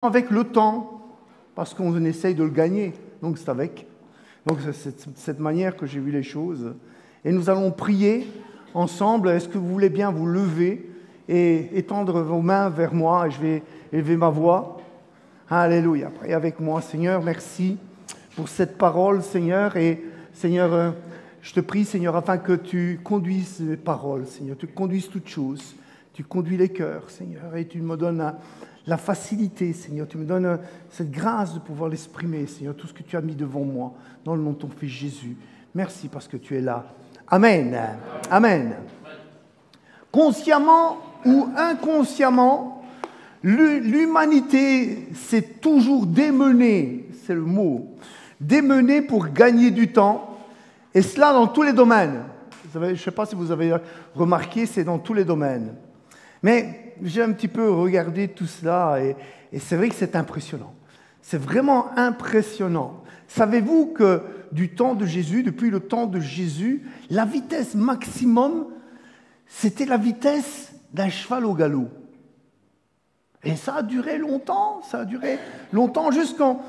avec le temps, parce qu'on essaye de le gagner, donc c'est avec. Donc c'est cette manière que j'ai vu les choses. Et nous allons prier ensemble. Est-ce que vous voulez bien vous lever et étendre vos mains vers moi, et je vais élever ma voix. Alléluia. Priez avec moi. Seigneur, merci pour cette parole, Seigneur. Et Seigneur, je te prie, Seigneur, afin que tu conduises mes paroles, Seigneur. Tu conduises toutes choses. Tu conduis les cœurs, Seigneur. Et tu me donnes la facilité, Seigneur. Tu me donnes cette grâce de pouvoir l'exprimer, Seigneur. Tout ce que tu as mis devant moi, dans le nom de ton Fils Jésus. Merci parce que tu es là. Amen. Amen. Consciemment ou inconsciemment, l'humanité s'est toujours démenée, c'est le mot, démenée pour gagner du temps, et cela dans tous les domaines. Je ne sais pas si vous avez remarqué, c'est dans tous les domaines. Mais j'ai un petit peu regardé tout cela, et c'est vrai que c'est impressionnant. C'est vraiment impressionnant. Savez-vous que du temps de Jésus, depuis le temps de Jésus, la vitesse maximum, c'était la vitesse d'un cheval au galop. Et ça a duré longtemps, jusqu'en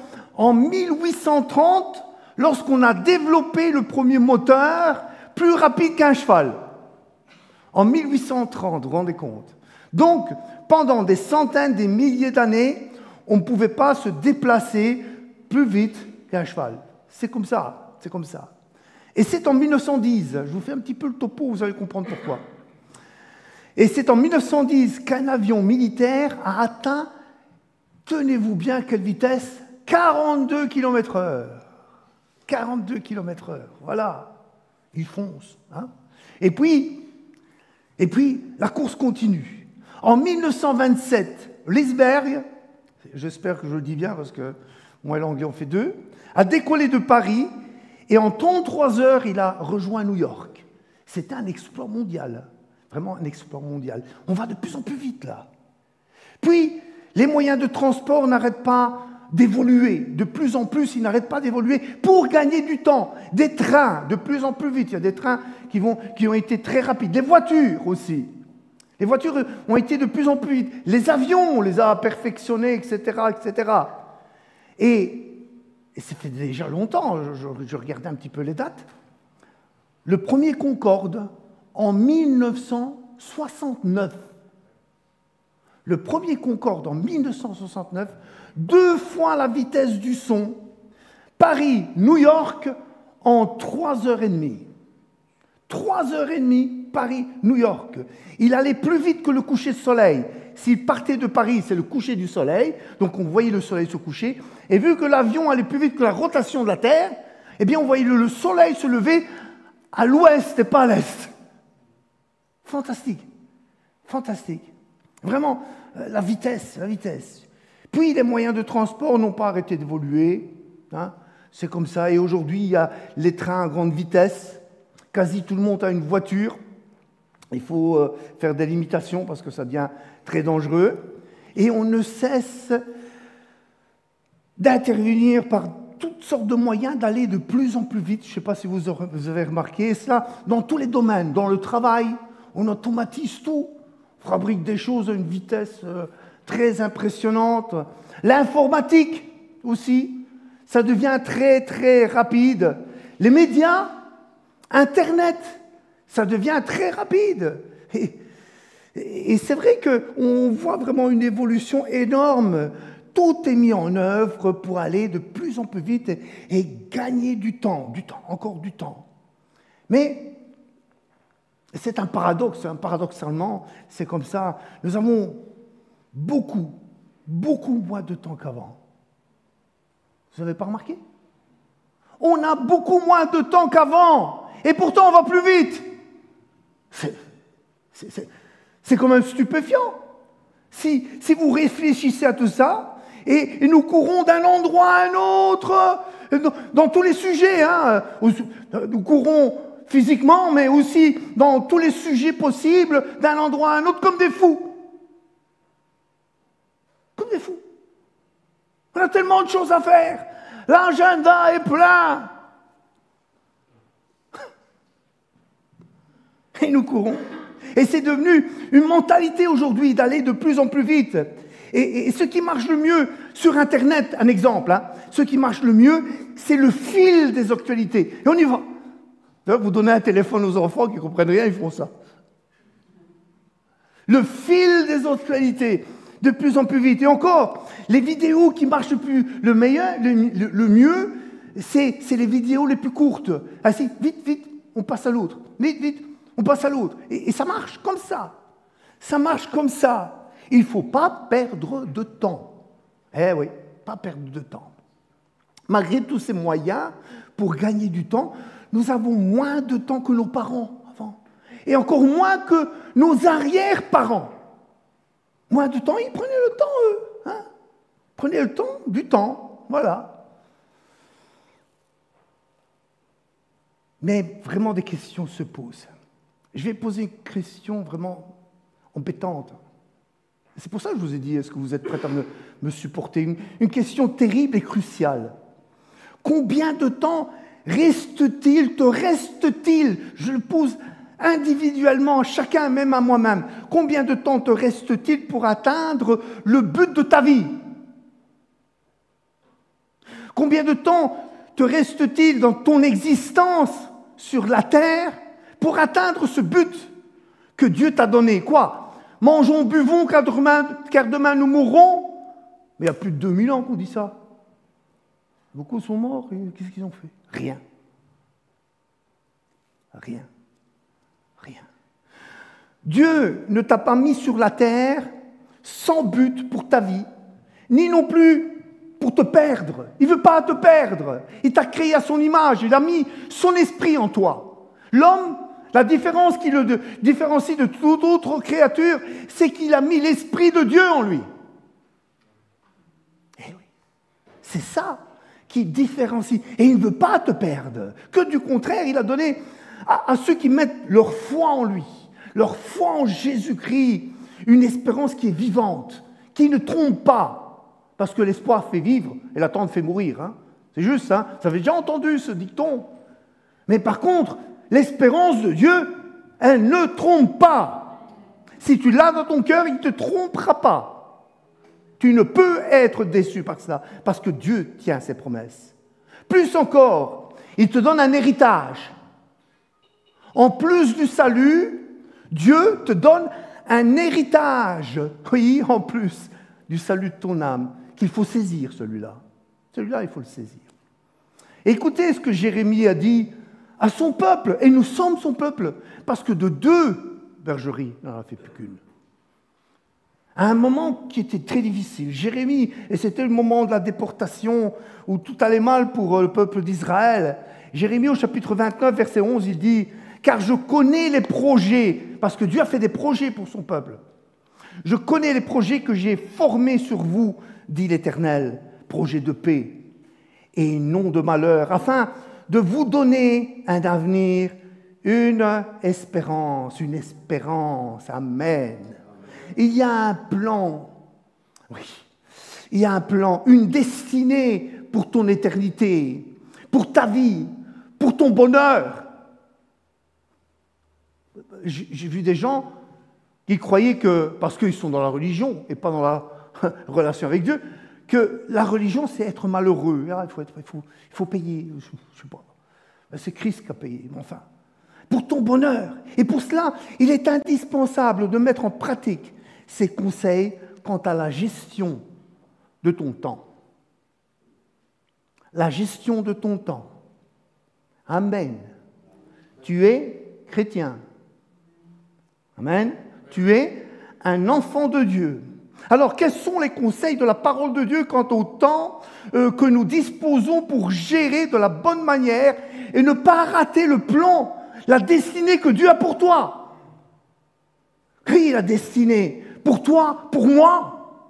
1830, lorsqu'on a développé le premier moteur plus rapide qu'un cheval. En 1830, vous vous rendez compte? Donc, pendant des centaines, des milliers d'années, on ne pouvait pas se déplacer plus vite qu'un cheval. C'est comme ça, c'est comme ça. Et c'est en 1910, je vous fais un petit peu le topo, vous allez comprendre pourquoi. Et c'est en 1910 qu'un avion militaire a atteint, tenez-vous bien, quelle vitesse? 42 km/h. 42 km/h, voilà. Il fonce. Hein? Et puis, la course continue. En 1927, Lisberg, j'espère que je le dis bien parce que moi et l'anglais on fait deux, a décollé de Paris et en 33 heures, il a rejoint New York. C'était un exploit mondial. Vraiment un exploit mondial. On va de plus en plus vite, là. Puis, les moyens de transport n'arrêtent pas d'évoluer. De plus en plus, ils n'arrêtent pas d'évoluer pour gagner du temps. Des trains, de plus en plus vite. Il y a des trains qui ont été très rapides. Les voitures aussi. Les voitures ont été de plus en plus vite. Les avions, on les a perfectionnés, etc., etc. Et ça fait déjà longtemps, je regardais un petit peu les dates. Le premier Concorde, en 1969. Le premier Concorde en 1969, 2 fois la vitesse du son, Paris-New York en 3h30. 3h30, Paris-New York. Il allait plus vite que le coucher de soleil. S'il partait de Paris, c'est le coucher du soleil, donc on voyait le soleil se coucher, et vu que l'avion allait plus vite que la rotation de la Terre, eh bien on voyait le soleil se lever à l'ouest et pas à l'est. Fantastique, fantastique. Vraiment, la vitesse. Puis, les moyens de transport n'ont pas arrêté d'évoluer. Hein. C'est comme ça. Et aujourd'hui, il y a les trains à grande vitesse. Quasi tout le monde a une voiture. Il faut faire des limitations parce que ça devient très dangereux. Et on ne cesse d'intervenir par toutes sortes de moyens d'aller de plus en plus vite. Je ne sais pas si vous avez remarqué. Et cela dans tous les domaines, dans le travail. On automatise tout, on fabrique des choses à une vitesse très impressionnante. L'informatique aussi, ça devient très très rapide. Les médias, Internet, ça devient très rapide. Et c'est vrai qu'on voit vraiment une évolution énorme. Tout est mis en œuvre pour aller de plus en plus vite et gagner du temps, encore du temps. Mais c'est un paradoxe, paradoxalement, c'est comme ça. Nous avons beaucoup moins de temps qu'avant. Vous n'avez pas remarqué? On a beaucoup moins de temps qu'avant, et pourtant on va plus vite. C'est quand même stupéfiant. Si vous réfléchissez à tout ça, et nous courons d'un endroit à un autre, dans tous les sujets, hein, nous courons physiquement, mais aussi dans tous les sujets possibles, d'un endroit à un autre, comme des fous. Comme des fous. On a tellement de choses à faire. L'agenda est plein. Et nous courons. Et c'est devenu une mentalité aujourd'hui d'aller de plus en plus vite. Et ce qui marche le mieux sur Internet, un exemple, hein, ce qui marche le mieux, c'est le fil des actualités. Et on y va. D'ailleurs, vous donnez un téléphone aux enfants qui ne comprennent rien, ils font ça. Le fil des actualités, de plus en plus vite. Et encore, les vidéos qui marchent le mieux, c'est les vidéos les plus courtes. Ainsi, vite, vite, on passe à l'autre. Vite, vite, on passe à l'autre. Et ça marche comme ça. Ça marche comme ça. Il ne faut pas perdre de temps. Eh oui, pas perdre de temps. Malgré tous ces moyens, pour gagner du temps, nous avons moins de temps que nos parents avant. Et encore moins que nos arrière-parents. Moins de temps, ils prenaient le temps, eux. Hein? Prenez le temps, du temps, voilà. Mais vraiment, des questions se posent. Je vais poser une question vraiment embêtante. C'est pour ça que je vous ai dit, est-ce que vous êtes prêts à me supporter? Une question terrible et cruciale. Combien de temps te reste-t-il? Je le pose individuellement, à chacun, même à moi-même. Combien de temps te reste-t-il pour atteindre le but de ta vie? Combien de temps te reste-t-il dans ton existence sur la terre pour atteindre ce but que Dieu t'a donné? Quoi? Mangeons, buvons, car demain nous mourrons. Mais il y a plus de 2000 ans qu'on dit ça. Beaucoup sont morts, et qu'est-ce qu'ils ont fait? Rien. Rien. Rien. Dieu ne t'a pas mis sur la terre sans but pour ta vie, ni non plus pour te perdre. Il ne veut pas te perdre. Il t'a créé à son image. Il a mis son esprit en toi. L'homme, la différence qui le différencie de toute autre créature, c'est qu'il a mis l'esprit de Dieu en lui. Eh oui, c'est ça qui différencie. Et il ne veut pas te perdre. Que du contraire, il a donné à ceux qui mettent leur foi en lui, leur foi en Jésus-Christ, une espérance qui est vivante, qui ne trompe pas. Parce que l'espoir fait vivre et l'attente fait mourir. Hein. C'est juste ça. Vous avez déjà entendu ce dicton. Mais par contre, l'espérance de Dieu, elle ne trompe pas. Si tu l'as dans ton cœur, il ne te trompera pas. Tu ne peux être déçu par cela, parce que Dieu tient ses promesses. Plus encore, il te donne un héritage. En plus du salut, Dieu te donne un héritage. Oui, en plus du salut de ton âme, qu'il faut saisir, celui-là. Celui-là, il faut le saisir. Écoutez ce que Jérémie a dit à son peuple, et nous sommes son peuple, parce que de 2 bergeries, il n'en a fait plus qu'une. À un moment qui était très difficile, Jérémie, et c'était le moment de la déportation, où tout allait mal pour le peuple d'Israël. Jérémie, au chapitre 29, verset 11, il dit « Car je connais les projets », parce que Dieu a fait des projets pour son peuple. « Je connais les projets que j'ai formés sur vous, dit l'Éternel, projets de paix et non de malheur, afin de vous donner un avenir, une espérance, amen. Il y a un plan, oui, il y a un plan, une destinée pour ton éternité, pour ta vie, pour ton bonheur. J'ai vu des gens qui croyaient que, parce qu'ils sont dans la religion et pas dans la relation avec Dieu, que la religion, c'est être malheureux. Il faut payer, je ne sais pas. C'est Christ qui a payé, mais enfin. Pour ton bonheur. Et pour cela, il est indispensable de mettre en pratique ces conseils quant à la gestion de ton temps. La gestion de ton temps. Amen. Tu es chrétien. Amen. Tu es un enfant de Dieu. Alors, quels sont les conseils de la parole de Dieu quant au temps que nous disposons pour gérer de la bonne manière et ne pas rater le plan, la destinée que Dieu a pour toi? Oui, la destinée. Pour toi, pour moi,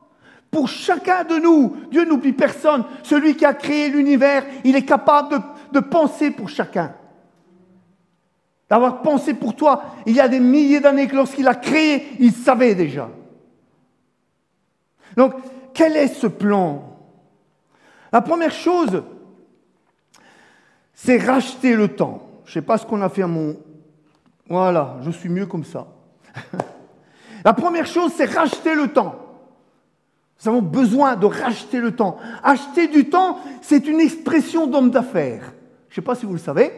pour chacun de nous. Dieu n'oublie personne. Celui qui a créé l'univers, il est capable de penser pour chacun. D'avoir pensé pour toi il y a des milliers d'années, que lorsqu'il a créé, il savait déjà. Donc, quel est ce plan? La première chose, c'est racheter le temps. Je ne sais pas ce qu'on a fait à mon... Voilà, je suis mieux comme ça. La première chose, c'est racheter le temps. Nous avons besoin de racheter le temps. Acheter du temps, c'est une expression d'homme d'affaires. Je ne sais pas si vous le savez.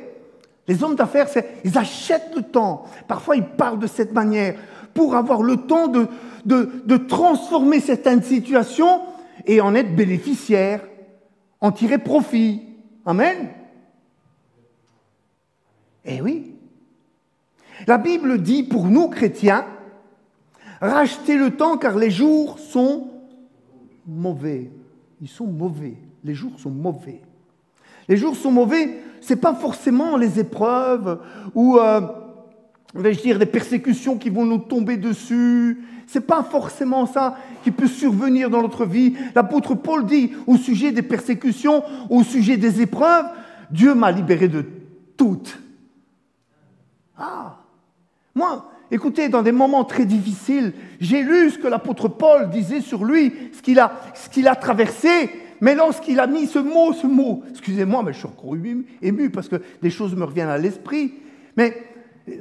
Les hommes d'affaires, ils achètent le temps. Parfois, ils parlent de cette manière pour avoir le temps de transformer certaines situations et en être bénéficiaire, en tirer profit. Amen. Eh oui. La Bible dit pour nous, chrétiens, rachetez le temps car les jours sont mauvais. Ils sont mauvais. Les jours sont mauvais. Les jours sont mauvais, ce n'est pas forcément les épreuves ou, vais-je dire, les persécutions qui vont nous tomber dessus. Ce n'est pas forcément ça qui peut survenir dans notre vie. L'apôtre Paul dit au sujet des persécutions, au sujet des épreuves, Dieu m'a libéré de toutes. Ah, moi, écoutez, dans des moments très difficiles, j'ai lu ce que l'apôtre Paul disait sur lui, ce qu'il a traversé, mais lorsqu'il a mis ce mot, excusez-moi, mais je suis encore ému parce que des choses me reviennent à l'esprit, mais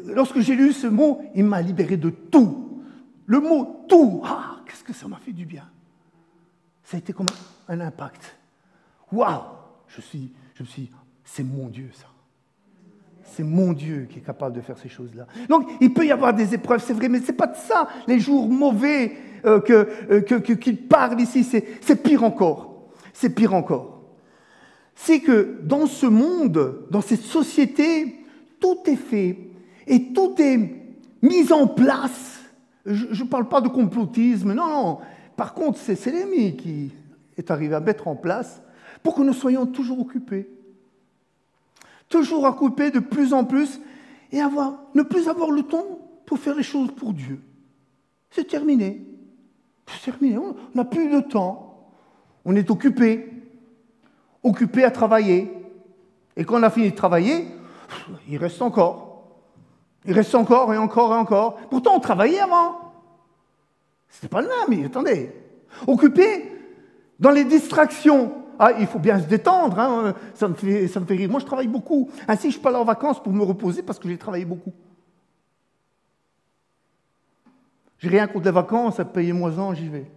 lorsque j'ai lu ce mot, il m'a libéré de tout. Le mot « tout », ah, qu'est-ce que ça m'a fait du bien. Ça a été comme un impact. Waouh, je me suis dit, c'est mon Dieu ça. C'est mon Dieu qui est capable de faire ces choses-là. Donc, il peut y avoir des épreuves, c'est vrai, mais ce n'est pas de ça, les jours mauvais qu'il parle ici, c'est pire encore. C'est pire encore. C'est que dans ce monde, dans cette société, tout est fait et tout est mis en place. Je ne parle pas de complotisme, non. Par contre, c'est l'ennemi qui est arrivé à mettre en place pour que nous soyons toujours occupés. Toujours occupés de plus en plus et ne plus avoir le temps pour faire les choses pour Dieu. C'est terminé. C'est terminé. On n'a plus de temps. On est occupé à travailler. Et quand on a fini de travailler, il reste encore. Il reste encore et encore et encore. Pourtant, on travaillait avant. C'était pas le même, mais attendez. Occupé dans les distractions. Ah, il faut bien se détendre, hein. Ça me fait rire. Moi, je travaille beaucoup. Ainsi, je ne suis pas là en vacances pour me reposer parce que j'ai travaillé beaucoup. J'ai rien contre les vacances, payez-moi-en, j'y vais.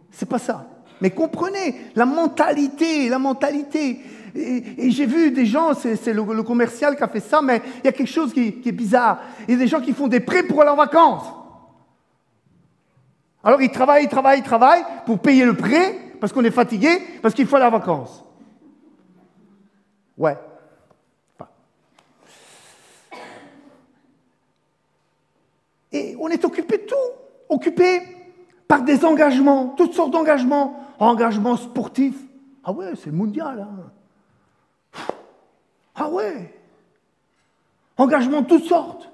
C'est pas ça. Mais comprenez, la mentalité. Et j'ai vu des gens, c'est le commercial qui a fait ça, mais il y a quelque chose qui est bizarre. Il y a des gens qui font des prêts pour aller en vacances. Alors ils travaillent pour payer le prêt, parce qu'on est fatigué, parce qu'il faut aller en vacances. Ouais. Enfin. Et on est occupé de tout. Occupé par des engagements, toutes sortes d'engagements. Engagements sportifs. Ah ouais, c'est le mondial. Hein. Ah ouais. Engagements de toutes sortes.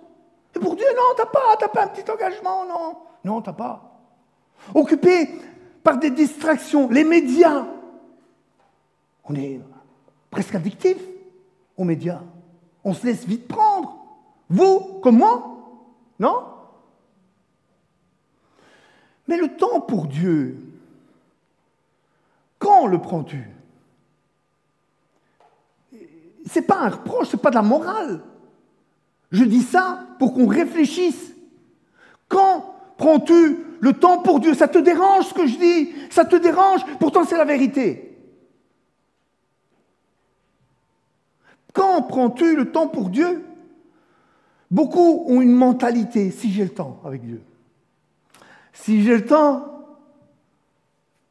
Et pour Dieu, non, t'as pas un petit engagement, non. Non, t'as pas. Occupé par des distractions, les médias. On est presque addictif aux médias. On se laisse vite prendre. Vous, comme moi, non? Mais le temps pour Dieu, quand le prends-tu? Ce n'est pas un reproche, ce n'est pas de la morale. Je dis ça pour qu'on réfléchisse. Quand prends-tu le temps pour Dieu? Ça te dérange ce que je dis? Ça te dérange? Pourtant, c'est la vérité. Quand prends-tu le temps pour Dieu? Beaucoup ont une mentalité, si j'ai le temps avec Dieu. Si j'ai le temps,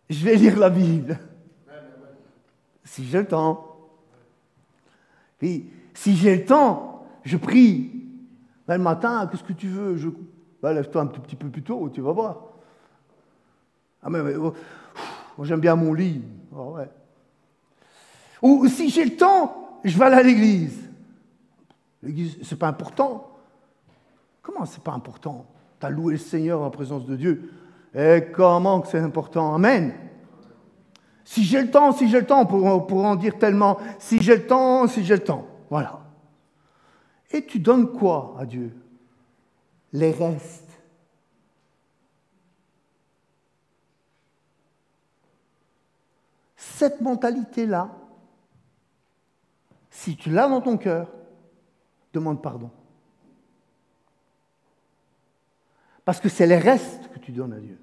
je vais lire la Bible. Si j'ai le temps. Puis, si j'ai le temps, je prie. Ben, le matin, qu'est-ce que tu veux? Ben, lève-toi un tout petit peu plus tôt, tu vas voir. Ah, mais moi, j'aime bien mon lit. Oh, ouais. Ou si j'ai le temps, je vais aller à l'église. L'église, c'est pas important. Comment c'est pas important? Tu as loué le Seigneur en présence de Dieu. Et comment que c'est important? Amen. Si j'ai le temps, pour en dire tellement. Si j'ai le temps. Voilà. Et tu donnes quoi à Dieu? Les restes. Cette mentalité-là, si tu l'as dans ton cœur, demande pardon. Parce que c'est les restes que tu donnes à Dieu.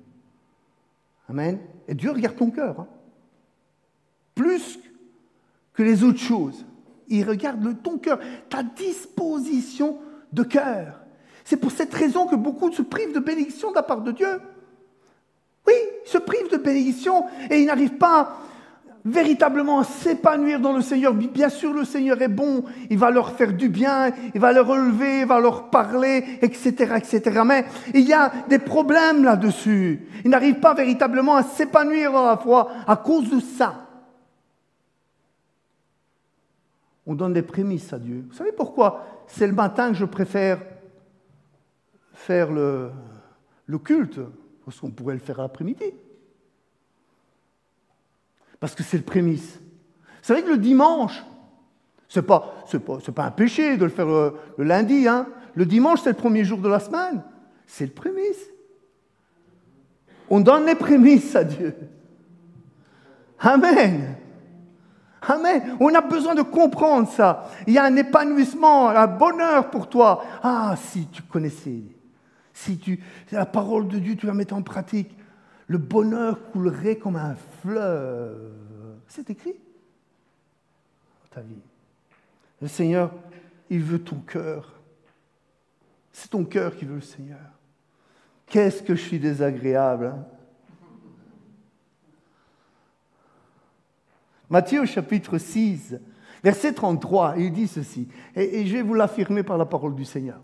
Amen. Et Dieu regarde ton cœur. Hein. Plus que les autres choses. Il regarde ton cœur, ta disposition de cœur. C'est pour cette raison que beaucoup se privent de bénédiction de la part de Dieu. Oui, ils se privent de bénédiction et ils n'arrivent pas véritablement à s'épanouir dans le Seigneur. Bien sûr, le Seigneur est bon, il va leur faire du bien, il va leur relever, il va leur parler, etc., etc. Mais il y a des problèmes là-dessus. Ils n'arrivent pas véritablement à s'épanouir dans la foi à cause de ça. On donne des prémices à Dieu. Vous savez pourquoi c'est le matin que je préfère faire le culte? Parce qu'on pourrait le faire à l'après-midi. Parce que c'est le prémisse. Vous savez que le dimanche, c'est pas un péché de le faire le lundi. Hein. Le dimanche, c'est le premier jour de la semaine. C'est le prémisse. On donne les prémices à Dieu. Amen. Amen. On a besoin de comprendre ça. Il y a un épanouissement, un bonheur pour toi. Ah, si tu connaissais, la parole de Dieu, tu la mets en pratique, le bonheur coulerait comme un fleuve. C'est écrit dans ta vie. Le Seigneur, il veut ton cœur. C'est ton cœur qui veut le Seigneur. Qu'est-ce que je suis désagréable, hein? Matthieu chapitre 6, verset 33, il dit ceci, et je vais vous l'affirmer par la parole du Seigneur.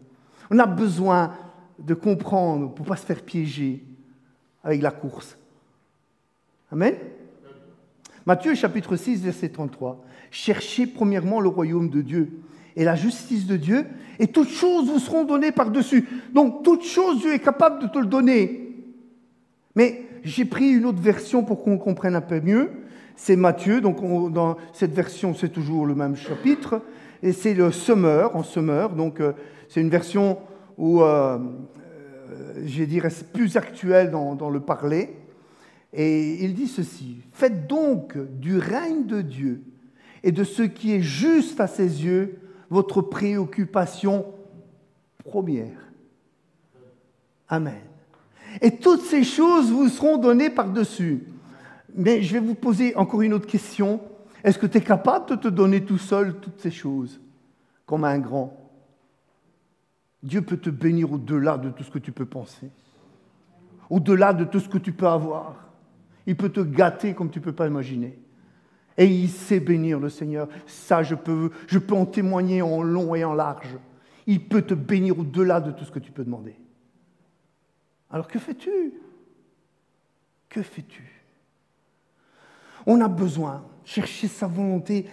On a besoin de comprendre pour ne pas se faire piéger avec la course. Amen. Matthieu chapitre 6, verset 33. Cherchez premièrement le royaume de Dieu et la justice de Dieu, et toutes choses vous seront données par-dessus. Donc, toutes choses, Dieu est capable de te le donner. Mais j'ai pris une autre version pour qu'on comprenne un peu mieux. C'est Matthieu, donc dans cette version, c'est toujours le même chapitre, et c'est le Semeur, en Semeur, donc c'est une version où, je vais dire, c'est plus actuel dans le parler. Et il dit ceci, « Faites donc du règne de Dieu et de ce qui est juste à ses yeux votre préoccupation première. » Amen. Et toutes ces choses vous seront données par-dessus. Mais je vais vous poser encore une autre question. Est-ce que tu es capable de te donner tout seul toutes ces choses, comme un grand? Dieu peut te bénir au-delà de tout ce que tu peux penser, au-delà de tout ce que tu peux avoir. Il peut te gâter comme tu ne peux pas imaginer. Et il sait bénir, le Seigneur. Ça, je peux en témoigner en long et en large. Il peut te bénir au-delà de tout ce que tu peux demander. Alors que fais-tu? Que fais-tu? On a besoin de chercher sa volonté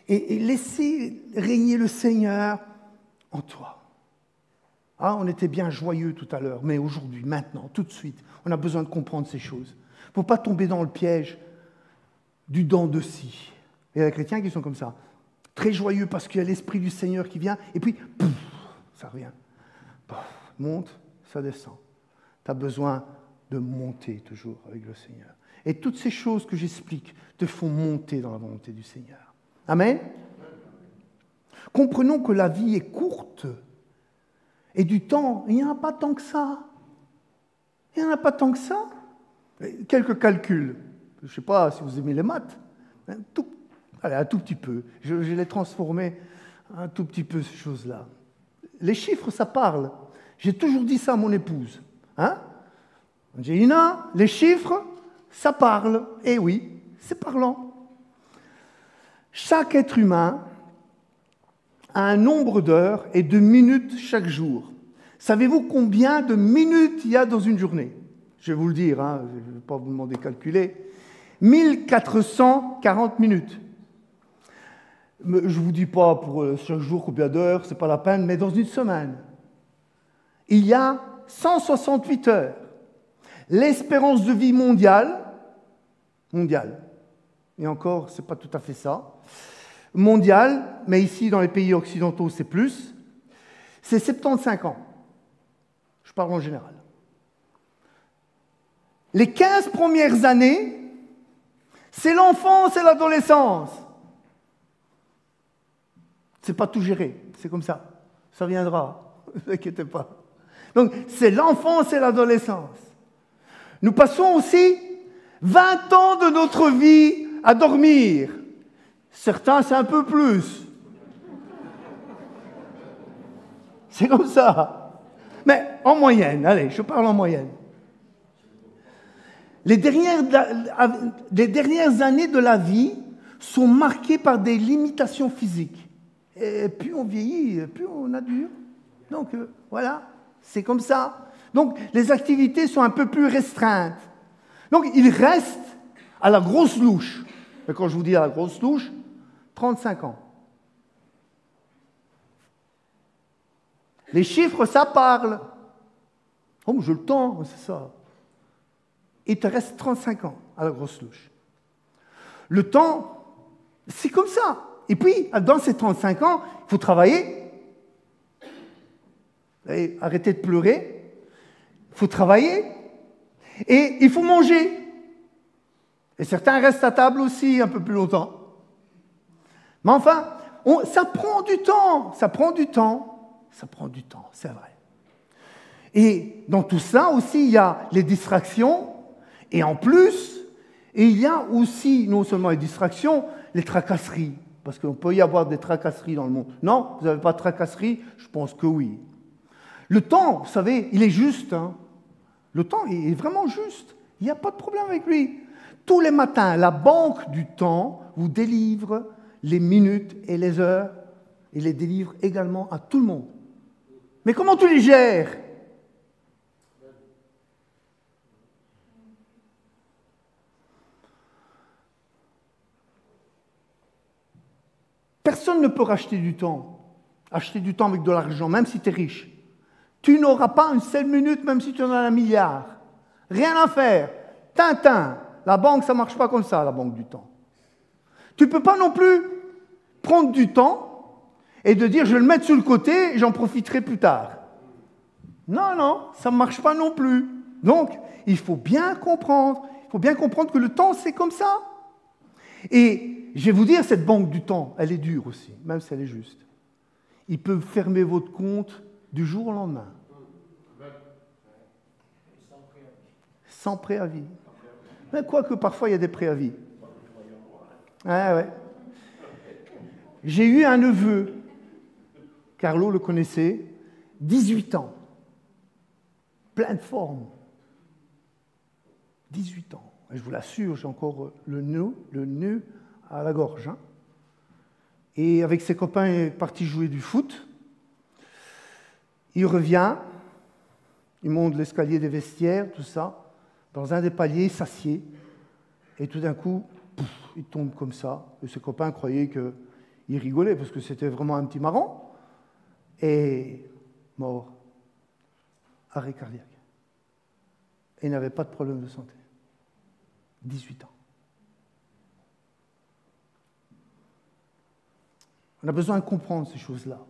et laisser régner le Seigneur en toi. Ah, on était bien joyeux tout à l'heure, mais aujourd'hui, maintenant, tout de suite, on a besoin de comprendre ces choses. Il ne faut pas tomber dans le piège du dent de scie. Il y a des chrétiens qui sont comme ça, très joyeux parce qu'il y a l'Esprit du Seigneur qui vient, et puis, pouf, ça revient. Pouf, monte, ça descend. Tu as besoin de monter toujours avec le Seigneur. Et toutes ces choses que j'explique te font monter dans la volonté du Seigneur. Amen. Comprenons que la vie est courte. Et du temps, il n'y en a pas tant que ça. Il n'y en a pas tant que ça. Quelques calculs. Je ne sais pas si vous aimez les maths. Un tout petit peu. Je l'ai transformé un tout petit peu, ces choses-là. Les chiffres, ça parle. J'ai toujours dit ça à mon épouse. Hein? Angelina, les chiffres, ça parle. Eh oui, c'est parlant. Chaque être humain a un nombre d'heures et de minutes chaque jour. Savez-vous combien de minutes il y a dans une journée? Je vais vous le dire, hein, je ne vais pas vous demander de calculer. 1440 minutes. Je ne vous dis pas pour chaque jour combien d'heures, ce n'est pas la peine, mais dans une semaine, il y a 168 heures. L'espérance de vie mondiale, et encore, ce n'est pas tout à fait ça, mondiale, mais ici dans les pays occidentaux c'est plus, c'est 75 ans. Je parle en général. Les 15 premières années, c'est l'enfance et l'adolescence. C'est pas tout géré, c'est comme ça. Ça viendra, ne vous inquiétez pas. Donc, c'est l'enfance et l'adolescence. Nous passons aussi 20 ans de notre vie à dormir. Certains, c'est un peu plus. C'est comme ça. Mais en moyenne, allez, je parle en moyenne. Les dernières années de la vie sont marquées par des limitations physiques. Et plus on vieillit, plus on a dur. Donc voilà, c'est comme ça. Donc les activités sont un peu plus restreintes. Donc il reste à la grosse louche. Et quand je vous dis à la grosse louche, 35 ans. Les chiffres, ça parle. Oh, j'ai le temps, c'est ça. Il te reste 35 ans à la grosse louche. Le temps, c'est comme ça. Et puis, dans ces 35 ans, il faut travailler. Et arrêtez de pleurer. Il faut travailler. Et il faut manger. Et certains restent à table aussi un peu plus longtemps. Mais enfin, ça prend du temps. Ça prend du temps. Ça prend du temps, c'est vrai. Et dans tout ça aussi, il y a les distractions. Et en plus, il y a aussi, non seulement les distractions, les tracasseries. Parce qu'on peut y avoir des tracasseries dans le monde. Non, vous n'avez pas de tracasseries? Je pense que oui. Le temps, vous savez, il est juste. Hein. Le temps est vraiment juste. Il n'y a pas de problème avec lui. Tous les matins, la banque du temps vous délivre les minutes et les heures. Et les délivre également à tout le monde. Mais comment tu les gères? Personne ne peut racheter du temps. Acheter du temps avec de l'argent, même si tu es riche. Tu n'auras pas une seule minute, même si tu en as 1 milliard. Rien à faire. Tintin. La banque, ça ne marche pas comme ça, la banque du temps. Tu ne peux pas non plus prendre du temps et de dire, je vais le mettre sur le côté et j'en profiterai plus tard. Non, non, ça ne marche pas non plus. Donc, il faut bien comprendre. Il faut bien comprendre que le temps, c'est comme ça. Et je vais vous dire, cette banque du temps, elle est dure aussi, même si elle est juste. Ils peuvent fermer votre compte du jour au lendemain. Sans préavis. Mais quoique parfois il y a des préavis. Ah ouais. J'ai eu un neveu, Carlo le connaissait, 18 ans, plein de forme. 18 ans. Et je vous l'assure, j'ai encore le nœud à la gorge. Hein. Et avec ses copains, il est parti jouer du foot. Il revient, il monte l'escalier des vestiaires, tout ça. Dans un des paliers, il s'assied. Et tout d'un coup, pouf, il tombe comme ça. Et ses copains croyaient qu'il rigolait parce que c'était vraiment un petit marron. Et mort. Arrêt cardiaque. Et il n'avait pas de problème de santé. 18 ans. On a besoin de comprendre ces choses-là.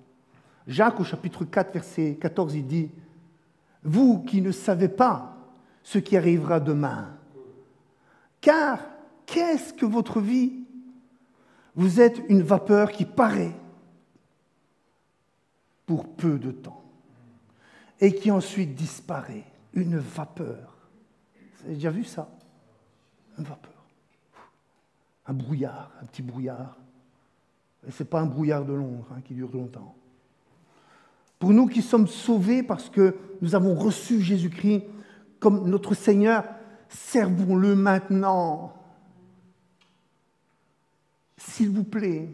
Jacques, au chapitre 4, verset 14, il dit « Vous qui ne savez pas ce qui arrivera demain, car qu'est-ce que votre vie? Vous êtes une vapeur qui paraît pour peu de temps et qui ensuite disparaît. Une vapeur. Vous avez déjà vu ça? Une vapeur. Un brouillard, un petit brouillard. Et ce n'est pas un brouillard de Londres qui dure longtemps. Pour nous qui sommes sauvés parce que nous avons reçu Jésus-Christ comme notre Seigneur, servons-le maintenant. S'il vous plaît,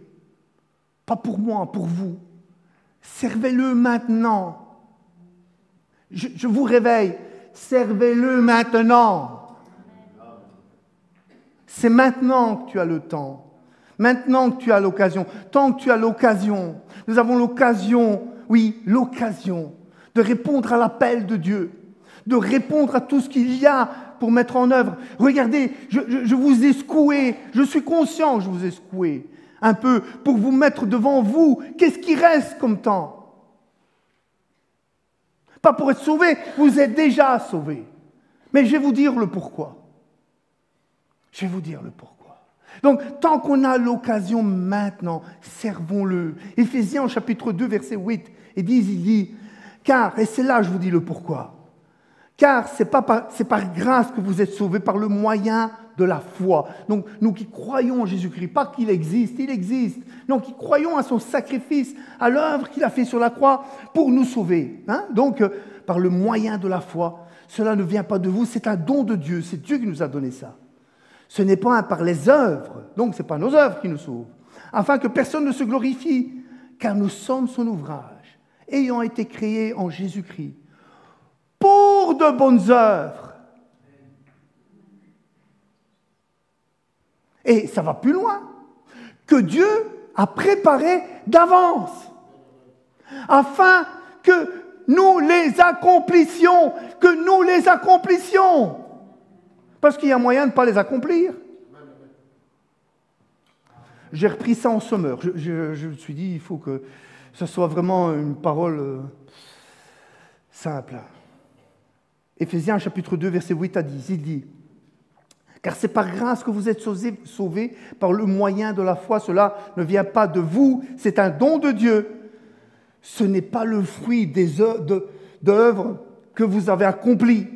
pas pour moi, pour vous. Servez-le maintenant. Je vous réveille, servez-le maintenant. C'est maintenant que tu as le temps. Maintenant que tu as l'occasion. Tant que tu as l'occasion. Nous avons l'occasion, oui, l'occasion de répondre à l'appel de Dieu. De répondre à tout ce qu'il y a pour mettre en œuvre. Regardez, je vous ai secoué. Je suis conscient que je vous ai secoué. Un peu pour vous mettre devant vous. Qu'est-ce qui reste comme temps? Pas pour être sauvé, vous êtes déjà sauvé. Mais je vais vous dire le pourquoi. Je vais vous dire le pourquoi. Donc, tant qu'on a l'occasion maintenant, servons-le. Éphésiens, chapitre 2, verset 8, il dit, car, et c'est là je vous dis le pourquoi, car c'est par grâce que vous êtes sauvés par le moyen de la foi. Donc, nous qui croyons en Jésus-Christ, pas qu'il existe, il existe. Non, qui croyons à son sacrifice, à l'œuvre qu'il a fait sur la croix pour nous sauver. Donc, par le moyen de la foi, cela ne vient pas de vous, c'est un don de Dieu. C'est Dieu qui nous a donné ça. Ce n'est pas par les œuvres, donc ce n'est pas nos œuvres qui nous sauvent, afin que personne ne se glorifie, car nous sommes son ouvrage, ayant été créés en Jésus-Christ, pour de bonnes œuvres. Et ça va plus loin, que Dieu a préparé d'avance, afin que nous les accomplissions, parce qu'il y a moyen de ne pas les accomplir. J'ai repris ça en sommeur. Je me suis dit, il faut que ce soit vraiment une parole simple. Éphésiens chapitre 2, verset 8 à 10, il dit « Car c'est par grâce que vous êtes sauvés par le moyen de la foi. Cela ne vient pas de vous, c'est un don de Dieu. Ce n'est pas le fruit d'œuvres que vous avez accomplies.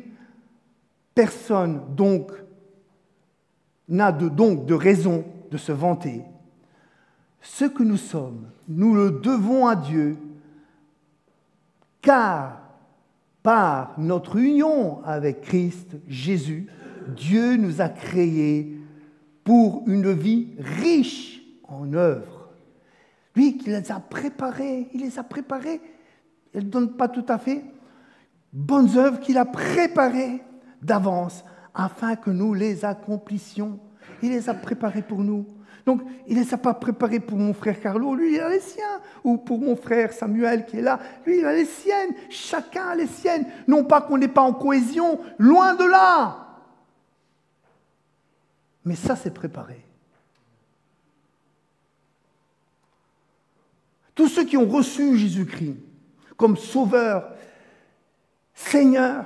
Personne donc n'a de raison de se vanter. Ce que nous sommes, nous le devons à Dieu, car par notre union avec Christ Jésus, Dieu nous a créés pour une vie riche en œuvres. Lui qui les a préparés, il les a préparés. Il ne donne pas tout à fait. Bonnes œuvres qu'il a préparées d'avance afin que nous les accomplissions. Il les a préparées pour nous. Donc, il ne les a pas préparés pour mon frère Carlo, lui il a les siens, ou pour mon frère Samuel qui est là, lui il a les siennes, chacun a les siennes. Non pas qu'on n'est pas en cohésion, loin de là. Mais ça c'est préparé. Tous ceux qui ont reçu Jésus-Christ comme sauveur, Seigneur,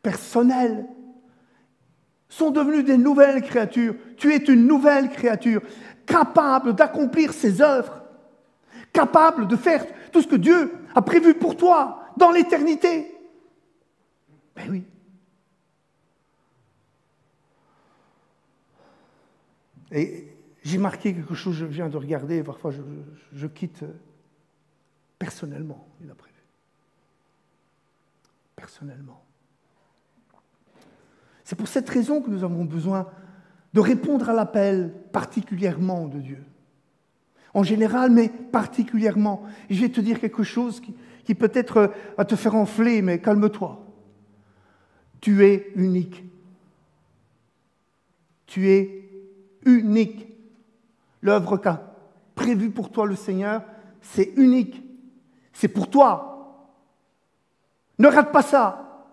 personnel, sont devenus des nouvelles créatures. Tu es une nouvelle créature, capable d'accomplir ses œuvres, capable de faire tout ce que Dieu a prévu pour toi dans l'éternité. Ben oui. Et j'ai marqué quelque chose, je viens de regarder, parfois je quitte personnellement, il a prévu. Personnellement. C'est pour cette raison que nous avons besoin de répondre à l'appel particulièrement de Dieu. En général, mais particulièrement. Et je vais te dire quelque chose qui peut-être va te faire enfler, mais calme-toi. Tu es unique. Tu es unique. L'œuvre qu'a prévue pour toi le Seigneur, c'est unique. C'est pour toi. Ne rate pas ça.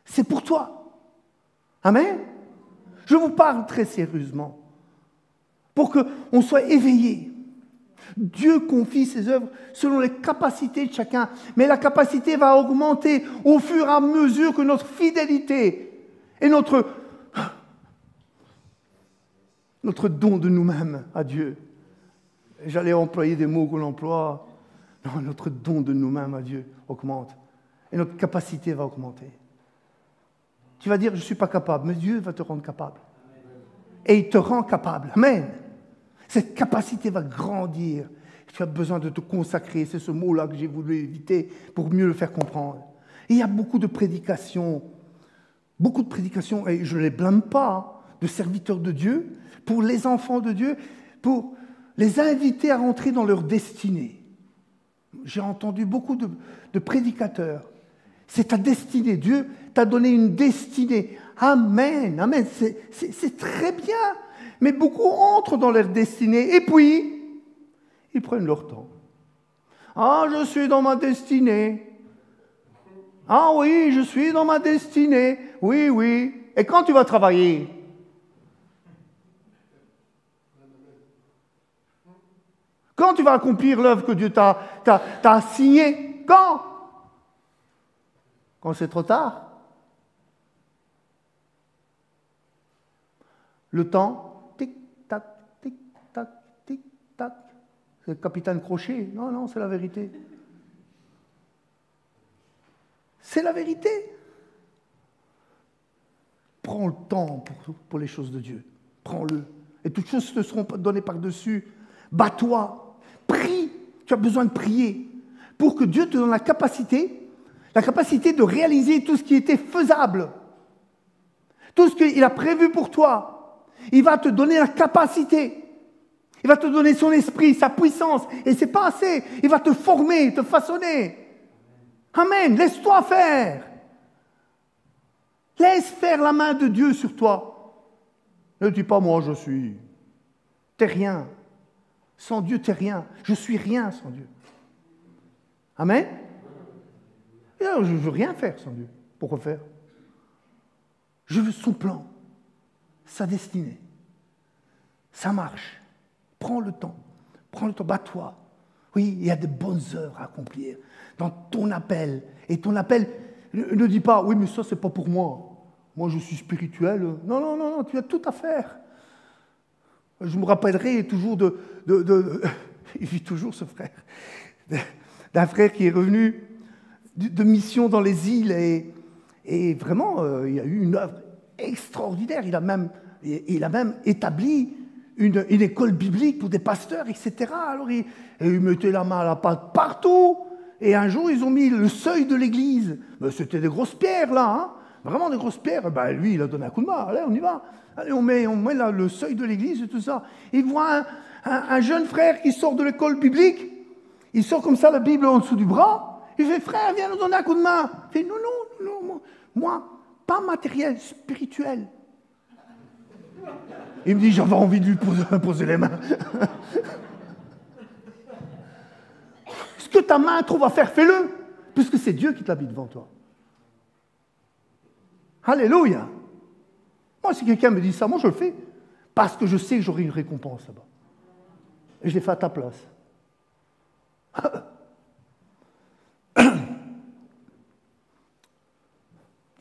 C'est pour toi. Amen. Je vous parle très sérieusement pour qu'on soit éveillé. Dieu confie ses œuvres selon les capacités de chacun, mais la capacité va augmenter au fur et à mesure que notre fidélité et notre don de nous-mêmes à Dieu. J'allais employer des mots qu'on emploie. Non, notre don de nous-mêmes à Dieu augmente et notre capacité va augmenter. Tu vas dire, je ne suis pas capable, mais Dieu va te rendre capable. Et il te rend capable. Amen. Cette capacité va grandir. Tu as besoin de te consacrer. C'est ce mot-là que j'ai voulu éviter pour mieux le faire comprendre. Et il y a beaucoup de prédications, et je ne les blâme pas, de serviteurs de Dieu, pour les enfants de Dieu, pour les inviter à rentrer dans leur destinée. J'ai entendu beaucoup de prédicateurs. C'est ta destinée. Dieu t'a donné une destinée. Amen, amen. C'est très bien. Mais beaucoup entrent dans leur destinée et puis, ils prennent leur temps. Ah, je suis dans ma destinée. Ah oui, je suis dans ma destinée. Oui, oui. Et quand tu vas travailler? Quand tu vas accomplir l'œuvre que Dieu t'a assignée? Quand? Quand c'est trop tard. Le temps, tic-tac, tic-tac, tic-tac. C'est le capitaine Crochet. Non, non, c'est la vérité. C'est la vérité. Prends le temps pour les choses de Dieu. Prends-le. Et toutes choses te seront données par-dessus. Bats-toi. Prie. Tu as besoin de prier pour que Dieu te donne la capacité de réaliser tout ce qui était faisable. Tout ce qu'il a prévu pour toi. Il va te donner la capacité. Il va te donner son esprit, sa puissance. Et c'est pas assez. Il va te former, te façonner. Amen. Laisse-toi faire. Laisse faire la main de Dieu sur toi. Ne dis pas, moi je suis. T'es rien. Sans Dieu, t'es rien. Je suis rien sans Dieu. Amen. Et alors, je ne veux rien faire sans Dieu. Pourquoi faire? Je veux son plan, sa destinée. Ça marche. Prends le temps. Bats-toi. Oui, il y a de bonnes œuvres à accomplir dans ton appel. Et ton appel, ne dis pas, oui, mais ça, c'est pas pour moi. Moi, je suis spirituel. Non, tu as tout à faire. Je me rappellerai toujours il vit toujours ce frère, d'un frère qui est revenu de mission dans les îles et vraiment, il y a eu une œuvre extraordinaire. Il a même établi une école biblique pour des pasteurs, etc. Alors, il mettait la main à la pâte partout. Et un jour, ils ont mis le seuil de l'église. C'était des grosses pierres, là, hein, vraiment des grosses pierres. Lui, il a donné un coup de main. Allez, on y va. Allez, on met là le seuil de l'église et tout ça. Il voit un jeune frère qui sort de l'école biblique. Il sort comme ça la Bible en dessous du bras. Il fait, frère, viens nous donner un coup de main. Il fait, non, moi, pas matériel, spirituel. Il me dit, j'avais envie de lui poser les mains. Ce que ta main trouve à faire, fais-le. Puisque c'est Dieu qui te l'a mis devant toi. Alléluia. Moi, si quelqu'un me dit ça, moi je le fais. Parce que je sais que j'aurai une récompense là-bas. Et je l'ai fait à ta place.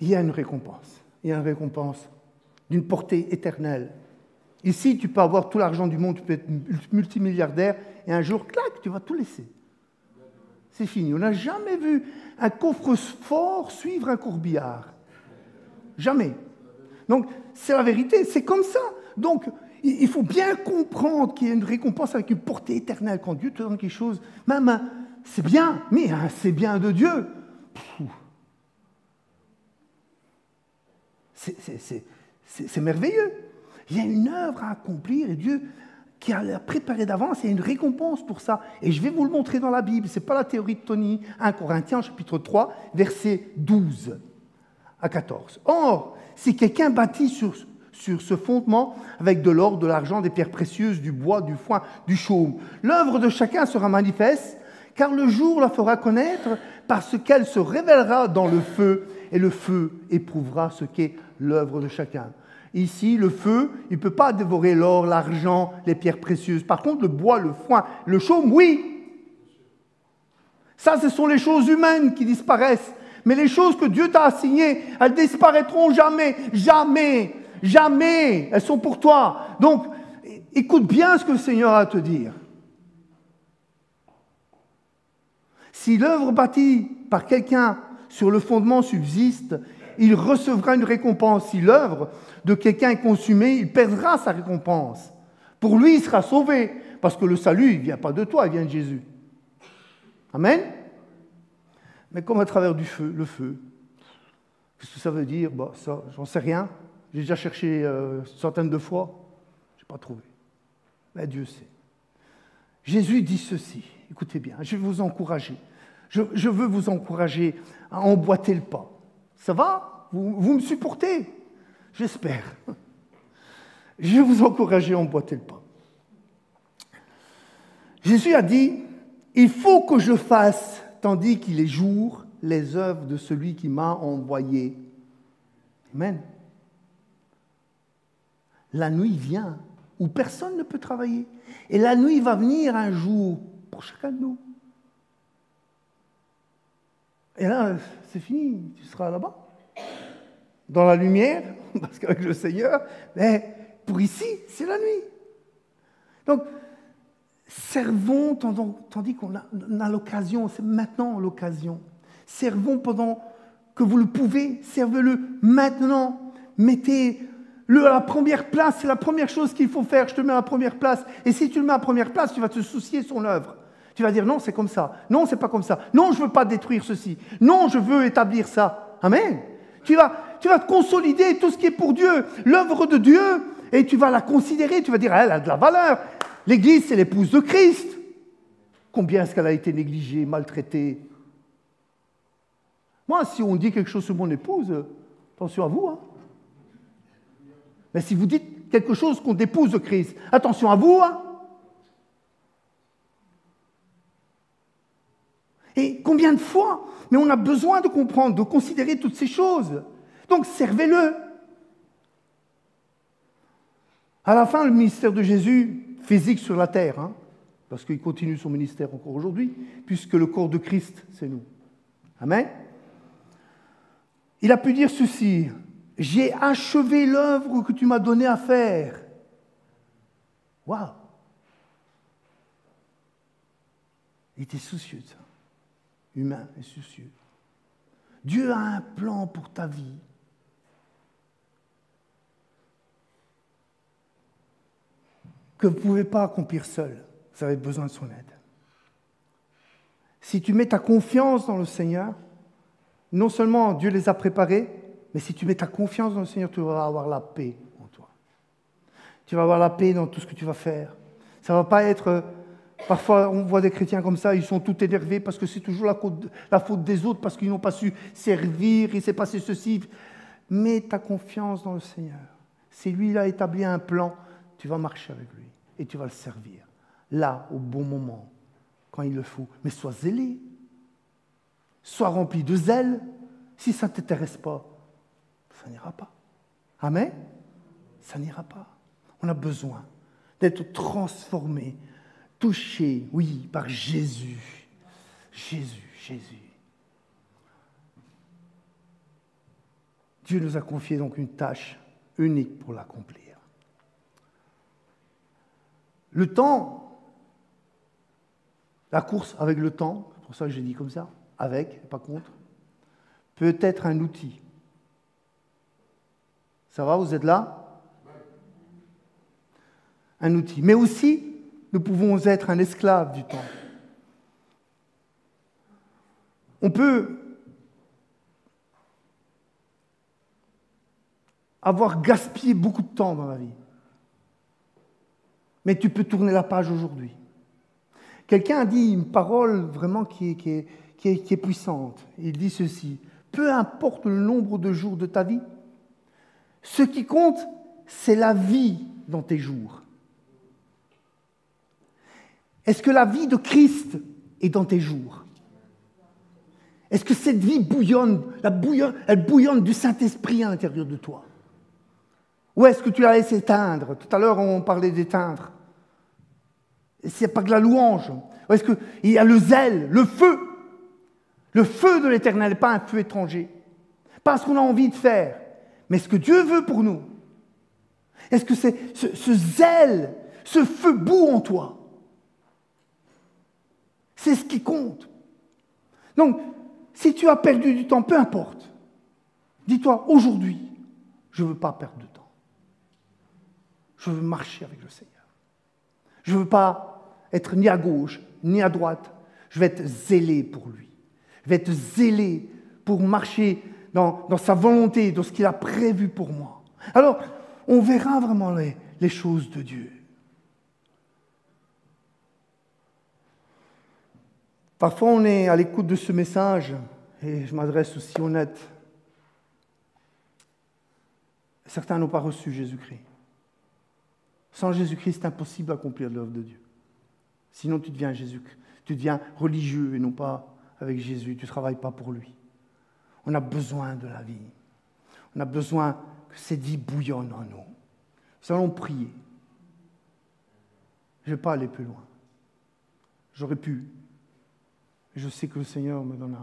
Il y a une récompense. Il y a une récompense d'une portée éternelle. Ici, tu peux avoir tout l'argent du monde, tu peux être multimilliardaire, et un jour, clac, tu vas tout laisser. C'est fini. On n'a jamais vu un coffre-fort suivre un corbillard. Jamais. Donc, c'est la vérité, c'est comme ça. Donc, il faut bien comprendre qu'il y a une récompense avec une portée éternelle. Quand Dieu te donne quelque chose, même, c'est bien, mais c'est bien de Dieu. C'est merveilleux. Il y a une œuvre à accomplir et Dieu qui a préparé d'avance, il y a une récompense pour ça. Et je vais vous le montrer dans la Bible. Ce n'est pas la théorie de Tony. 1 Corinthiens, chapitre 3, versets 12 à 14. Or, si quelqu'un bâtit sur ce fondement avec de l'or, de l'argent, des pierres précieuses, du bois, du foin, du chaume, l'œuvre de chacun sera manifeste, car le jour la fera connaître parce qu'elle se révélera dans le feu, et le feu éprouvera ce qu'est l'œuvre de chacun. Ici, le feu, il ne peut pas dévorer l'or, l'argent, les pierres précieuses. Par contre, le bois, le foin, le chaume, oui. Ça, ce sont les choses humaines qui disparaissent. Mais les choses que Dieu t'a assignées, elles ne disparaîtront jamais, jamais, jamais. Elles sont pour toi. Donc, écoute bien ce que le Seigneur a à te dire. Si l'œuvre bâtie par quelqu'un sur le fondement subsiste, il recevra une récompense. Si l'œuvre de quelqu'un est consumée, il perdra sa récompense. Pour lui, il sera sauvé, parce que le salut, il ne vient pas de toi, il vient de Jésus. Amen. Mais comme à travers du feu, le feu, qu'est-ce que ça veut dire? Ça, j'en sais rien. J'ai déjà cherché centaines de fois, je n'ai pas trouvé. Mais Dieu sait. Jésus dit ceci, écoutez bien, je vais vous encourager. Je veux vous encourager à emboîter le pas. Ça va? Vous me supportez? J'espère. Je vais vous encourager à emboîter le pas. Jésus a dit, il faut que je fasse, tandis qu'il est jour, les œuvres de celui qui m'a envoyé. Amen. La nuit vient où personne ne peut travailler. Et la nuit va venir un jour pour chacun de nous. Et là, c'est fini, tu seras là-bas, dans la lumière, parce qu'avec le Seigneur, mais pour ici, c'est la nuit. Donc, servons tandis qu'on a l'occasion, c'est maintenant l'occasion. Servons pendant que vous le pouvez, servez-le maintenant. mettez-le à la première place. C'est la première chose qu'il faut faire. Je te mets à la première place. Et si tu le mets à la première place, tu vas te soucier de son œuvre. Tu vas dire non, c'est comme ça. Non, c'est pas comme ça. Non, je veux pas détruire ceci. Non, je veux établir ça. Amen. Tu vas te consolider tout ce qui est pour Dieu, l'œuvre de Dieu, et tu vas la considérer. Tu vas dire, elle a de la valeur. L'Église, c'est l'épouse de Christ. Combien est-ce qu'elle a été négligée, maltraitée? Moi, si on dit quelque chose sur mon épouse, attention à vous. Hein. Mais si vous dites quelque chose contre l'épouse de Christ, attention à vous. Hein. Et combien de fois? Mais on a besoin de comprendre, de considérer toutes ces choses. Donc, servez-le. À la fin, le ministère de Jésus, physique sur la terre, hein, parce qu'il continue son ministère encore aujourd'hui, puisque le corps de Christ, c'est nous. Amen. Il a pu dire ceci, « J'ai achevé l'œuvre que tu m'as donnée à faire. » Waouh! Il était soucieux de ça. Humain et soucieux. Dieu a un plan pour ta vie. Que vous ne pouvez pas accomplir seul. Vous avez besoin de son aide. Si tu mets ta confiance dans le Seigneur, non seulement Dieu les a préparés, mais si tu mets ta confiance dans le Seigneur, tu vas avoir la paix en toi. Tu vas avoir la paix dans tout ce que tu vas faire. Ça ne va pas être... Parfois, on voit des chrétiens comme ça, ils sont tout énervés parce que c'est toujours la faute des autres, parce qu'ils n'ont pas su servir, il s'est passé ceci. Mets ta confiance dans le Seigneur. Si lui, il a établi un plan, tu vas marcher avec lui et tu vas le servir. Là, au bon moment, quand il le faut. Mais sois zélé. Sois rempli de zèle. Si ça ne t'intéresse pas, ça n'ira pas. Amen? Ça n'ira pas. On a besoin d'être transformé, touché, oui, par Jésus. Jésus. Dieu nous a confié donc une tâche unique pour l'accomplir. Le temps, la course avec le temps, c'est pour ça que j'ai dit comme ça, avec, pas contre, peut être un outil. Ça va, vous êtes là? Un outil. Mais aussi, nous pouvons être un esclave du temps. On peut avoir gaspillé beaucoup de temps dans la vie. Mais tu peux tourner la page aujourd'hui. Quelqu'un a dit une parole vraiment qui est puissante. Il dit ceci, « Peu importe le nombre de jours de ta vie, ce qui compte, c'est la vie dans tes jours. » Est-ce que la vie de Christ est dans tes jours? Est-ce que cette vie bouillonne, elle bouillonne du Saint-Esprit à l'intérieur de toi? Ou est-ce que tu la laisses éteindre? Tout à l'heure, on parlait d'éteindre. C'est pas que la louange. Ou est-ce qu'il y a le zèle, le feu? Le feu de l'Éternel, pas un feu étranger. Pas ce qu'on a envie de faire, mais ce que Dieu veut pour nous. Est-ce que c'est ce zèle, ce feu bout en toi? C'est ce qui compte. Donc, si tu as perdu du temps, peu importe. Dis-toi, aujourd'hui, je ne veux pas perdre de temps. Je veux marcher avec le Seigneur. Je ne veux pas être ni à gauche, ni à droite. Je vais être zélé pour lui. Je vais être zélé pour marcher dans sa volonté, dans ce qu'il a prévu pour moi. Alors, on verra vraiment les choses de Dieu. Parfois, on est à l'écoute de ce message, et je m'adresse aussi honnête. Certains n'ont pas reçu Jésus-Christ. Sans Jésus-Christ, c'est impossible d'accomplir l'œuvre de Dieu. Sinon, tu deviens Jésus-Christ. Tu deviens religieux et non pas avec Jésus. Tu ne travailles pas pour lui. On a besoin de la vie. On a besoin que cette vie bouillonne en nous. Nous allons prier. Je ne vais pas aller plus loin. J'aurais pu. Je sais que le Seigneur me donne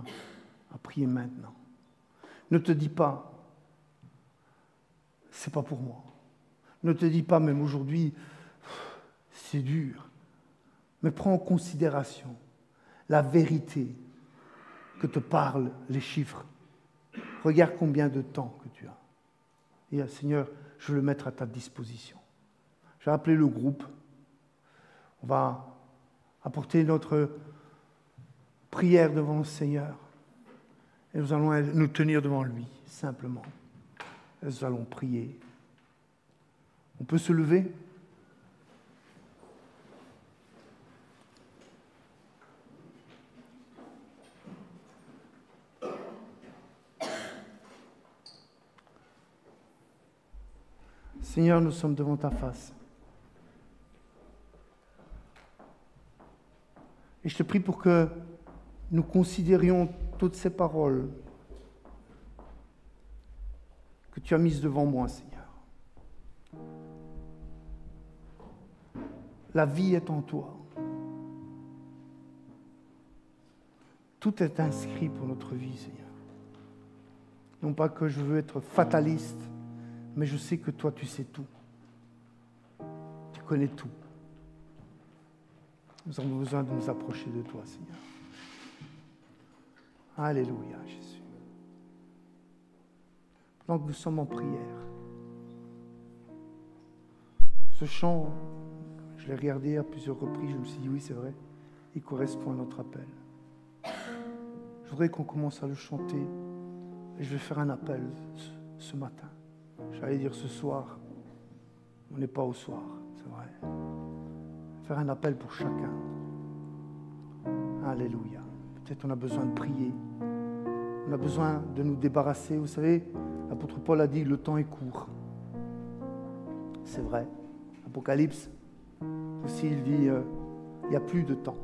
à prier maintenant. Ne te dis pas, c'est pas pour moi. Ne te dis pas, même aujourd'hui, c'est dur. Mais prends en considération la vérité que te parlent les chiffres. Regarde combien de temps que tu as. Et Seigneur, je veux le mettre à ta disposition. Je vais appeler le groupe. On va apporter notre prière devant le Seigneur. Et nous allons nous tenir devant lui, simplement. Et nous allons prier. On peut se lever? Seigneur, nous sommes devant ta face. Et je te prie pour que nous considérions toutes ces paroles que tu as mises devant moi, Seigneur. La vie est en toi. Tout est inscrit pour notre vie, Seigneur. Non pas que je veux être fataliste, mais je sais que toi, tu sais tout. Tu connais tout. Nous avons besoin de nous approcher de toi, Seigneur. Alléluia, Jésus. Pendant que nous sommes en prière, ce chant, je l'ai regardé à plusieurs reprises, je me suis dit, oui, c'est vrai, il correspond à notre appel. Je voudrais qu'on commence à le chanter et je vais faire un appel ce matin. J'allais dire ce soir, on n'est pas au soir, c'est vrai. Faire un appel pour chacun. Alléluia. Peut-être on a besoin de prier. On a besoin de nous débarrasser. Vous savez, l'apôtre Paul a dit, le temps est court. C'est vrai. Apocalypse, aussi, il dit, il n'y a plus de temps.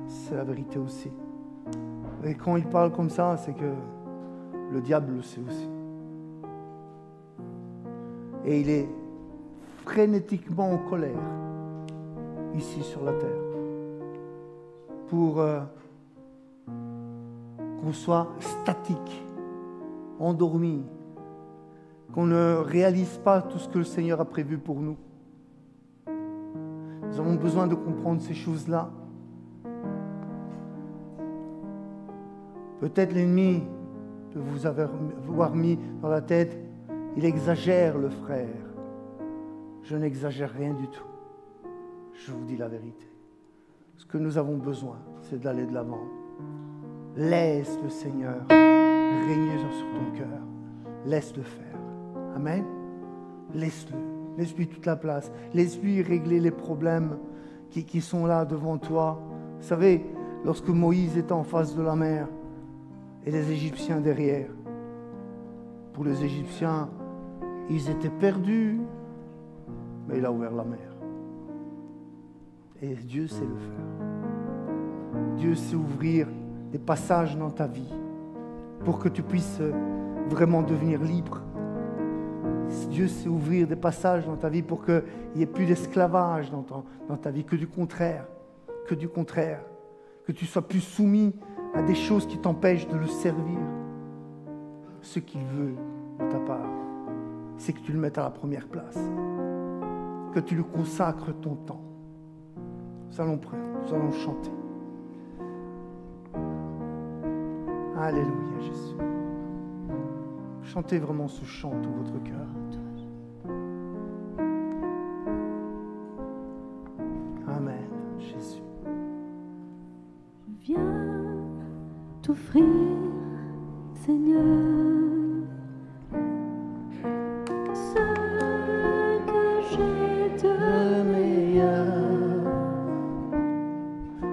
C'est la vérité aussi. Et quand il parle comme ça, c'est que le diable le sait aussi. Et il est frénétiquement en colère ici sur la terre pour qu'on soit statique, endormi, qu'on ne réalise pas tout ce que le Seigneur a prévu pour nous. Nous avons besoin de comprendre ces choses-là. Peut-être l'ennemi peut vous avoir mis dans la tête, il exagère le frère. Je n'exagère rien du tout. Je vous dis la vérité. Ce que nous avons besoin, c'est d'aller de l'avant. Laisse le Seigneur régner sur ton cœur. Laisse-le faire. Amen. Laisse-le. Laisse-lui toute la place. Laisse-lui régler les problèmes qui sont là devant toi. Vous savez, lorsque Moïse était en face de la mer et les Égyptiens derrière, pour les Égyptiens, ils étaient perdus, mais il a ouvert la mer. Et Dieu sait le faire. Dieu sait ouvrir des passages dans ta vie pour que tu puisses vraiment devenir libre. Dieu sait ouvrir des passages dans ta vie pour qu'il n'y ait plus d'esclavage dans ta vie, que du contraire, que tu sois plus soumis à des choses qui t'empêchent de le servir. Ce qu'il veut de ta part, c'est que tu le mettes à la première place, que tu lui consacres ton temps. Nous allons prier, nous allons chanter. Alléluia, Jésus. Chantez vraiment ce chant tout votre cœur. Amen, Jésus. Je viens t'offrir, Seigneur, ce que j'ai de meilleur.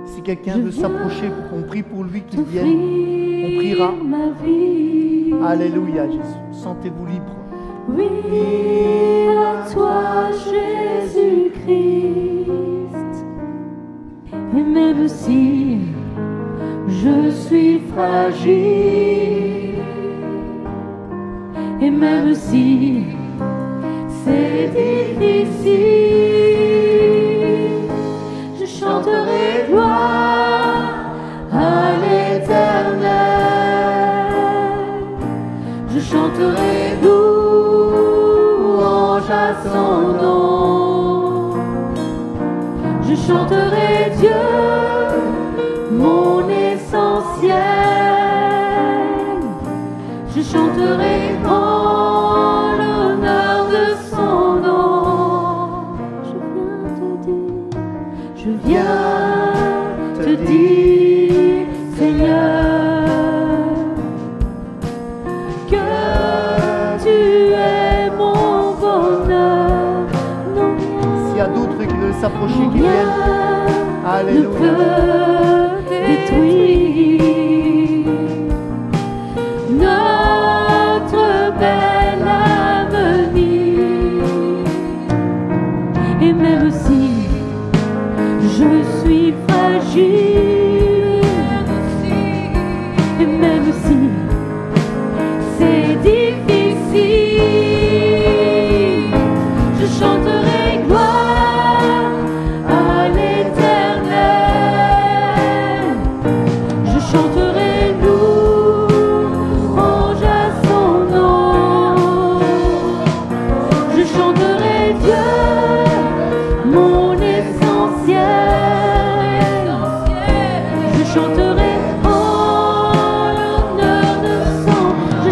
Si quelqu'un veut s'approcher pour qu'on prie pour lui, qu'il vienne, on priera. Ma vie. Alléluia, Jésus. Sentez-vous libre. Oui, à toi, Jésus-Christ. Et même si je suis fragile, et même si c'est difficile, je chanterai gloire à l'Éternel. Je chanterai louange à son nom. Je chanterai Dieu, mon essentiel. Je chanterai en je viens te dire, Seigneur, que tu es mon bonheur. Non, S'il y a d'autres qui veulent s'approcher, qui rien viennent. ne Alléluia. peut détruire notre bel avenir. Et même si je suis fragile, et même si c'est difficile, je chanterai gloire à l'Éternel. Je chanterai louange à son nom. Je chanterai Dieu, mon essentiel. Je chanterai en l'honneur de son. Je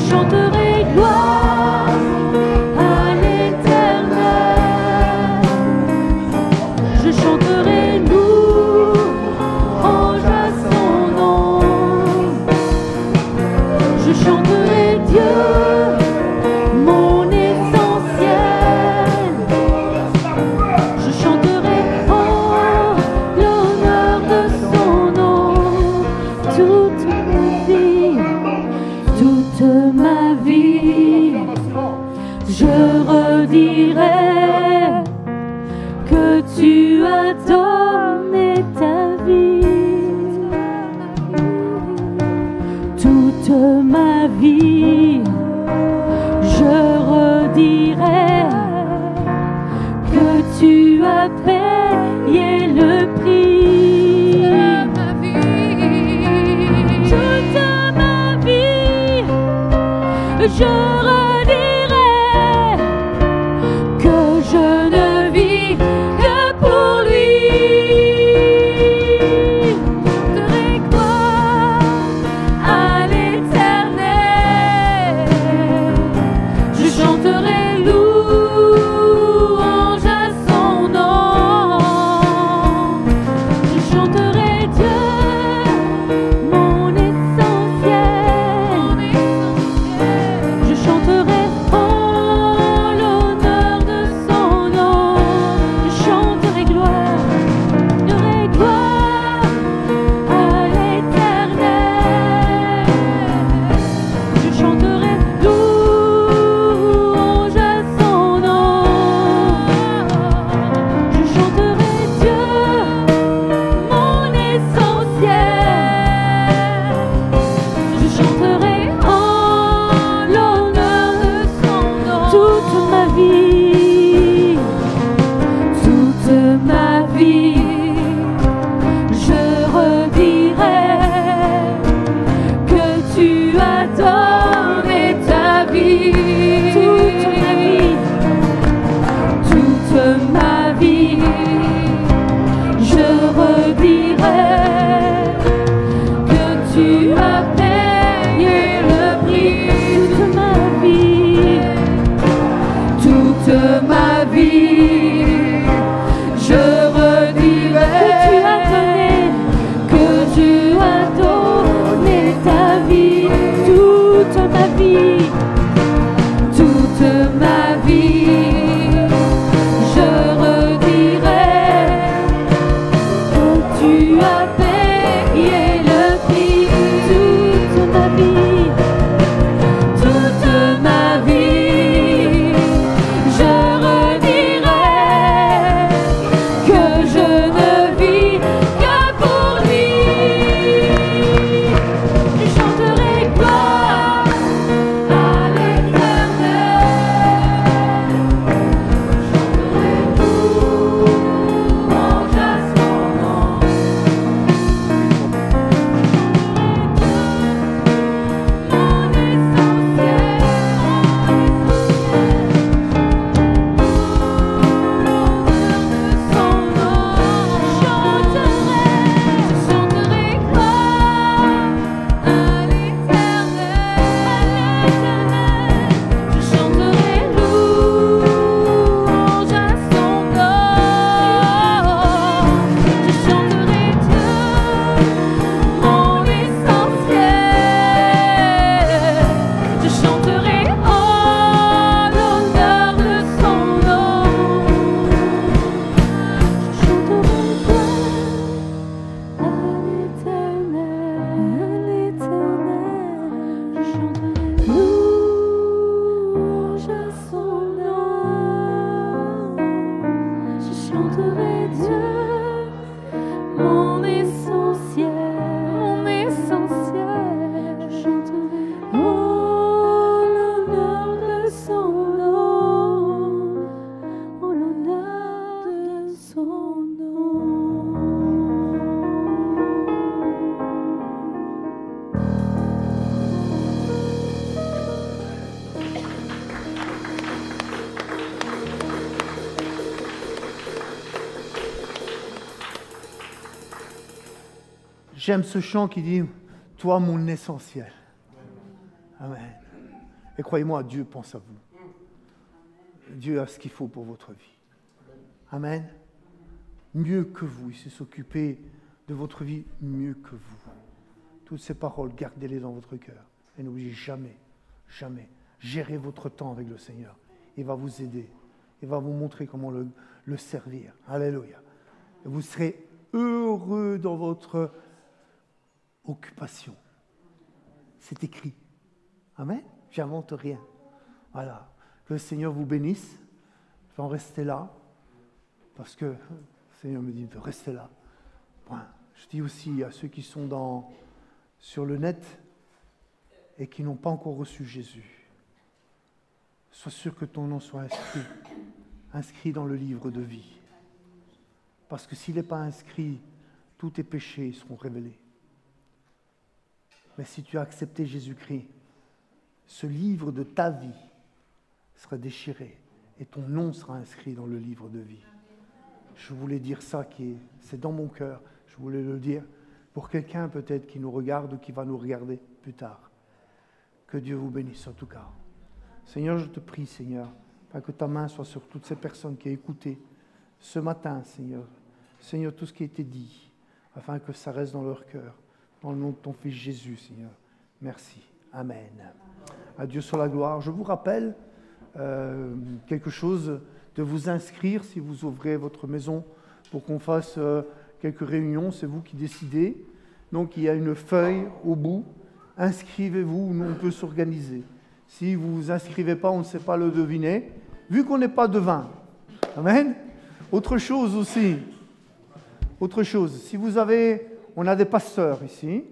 chanterai gloire à l'Éternel. Je chanterai louange à son nom. Je chanterai Dieu, mon essentiel. Je chanterai en l'honneur de son nom. Toute ma vie, je redirai que tu as donné ta vie. Toute ma vie, je redirai que tu as payé le prix. Toute ma vie, je redirai que je ne vis que pour lui. Je chanterai gloire à l'Éternel. Je chanterai louange à son nom. Je chanterai Dieu, mon essentiel. Je chanterai en l'honneur de son nom. Je chanterai gloire à l'Éternel. Je chanterai louange à son nom. Je chanterai Dieu, mon essentiel. Je chanterai en l'honneur de son nom. Toute ma vie, je redirai que tu as donné ta vie. Toute ma vie, je redirai que tu as payé le prix. Toute ma vie, je redirai que tu as donné ta vie. Toute ma vie, je redirai que tu as payé le prix. Toute ma vie, je redirai J'aime ce chant qui dit « Toi, mon essentiel ». Amen. Et croyez-moi, Dieu pense à vous. Dieu a ce qu'il faut pour votre vie. Amen. Mieux que vous. Il sait s'occuper de votre vie mieux que vous. Toutes ces paroles, gardez-les dans votre cœur. Et n'oubliez jamais, jamais, gérez votre temps avec le Seigneur. Il va vous aider. Il va vous montrer comment le servir. Alléluia. Et vous serez heureux dans votre occupation. C'est écrit. Amen. J'invente rien. Voilà. Que le Seigneur vous bénisse. Je vais en rester là. Parce que le Seigneur me dit de rester là. Point. Je dis aussi à ceux qui sont sur le net et qui n'ont pas encore reçu Jésus, sois sûr que ton nom soit inscrit dans le livre de vie. Parce que s'il n'est pas inscrit, tous tes péchés seront révélés. Mais si tu as accepté Jésus-Christ, ce livre de ta vie sera déchiré et ton nom sera inscrit dans le livre de vie. Je voulais dire ça, c'est dans mon cœur. Je voulais le dire pour quelqu'un peut-être qui nous regarde ou qui va nous regarder plus tard. Que Dieu vous bénisse en tout cas. Seigneur, je te prie, Seigneur, que ta main soit sur toutes ces personnes qui ont écouté ce matin, Seigneur. Seigneur, tout ce qui a été dit, afin que ça reste dans leur cœur. Dans le nom de ton Fils Jésus, Seigneur. Merci. Amen. À Dieu soit la gloire. Je vous rappelle quelque chose, de vous inscrire si vous ouvrez votre maison pour qu'on fasse quelques réunions. C'est vous qui décidez. Donc, il y a une feuille au bout. Inscrivez-vous, nous, on peut s'organiser. Si vous ne vous inscrivez pas, on ne sait pas le deviner. Vu qu'on n'est pas devin. Amen. Autre chose aussi. Autre chose. Si vous avez... On a des pasteurs ici.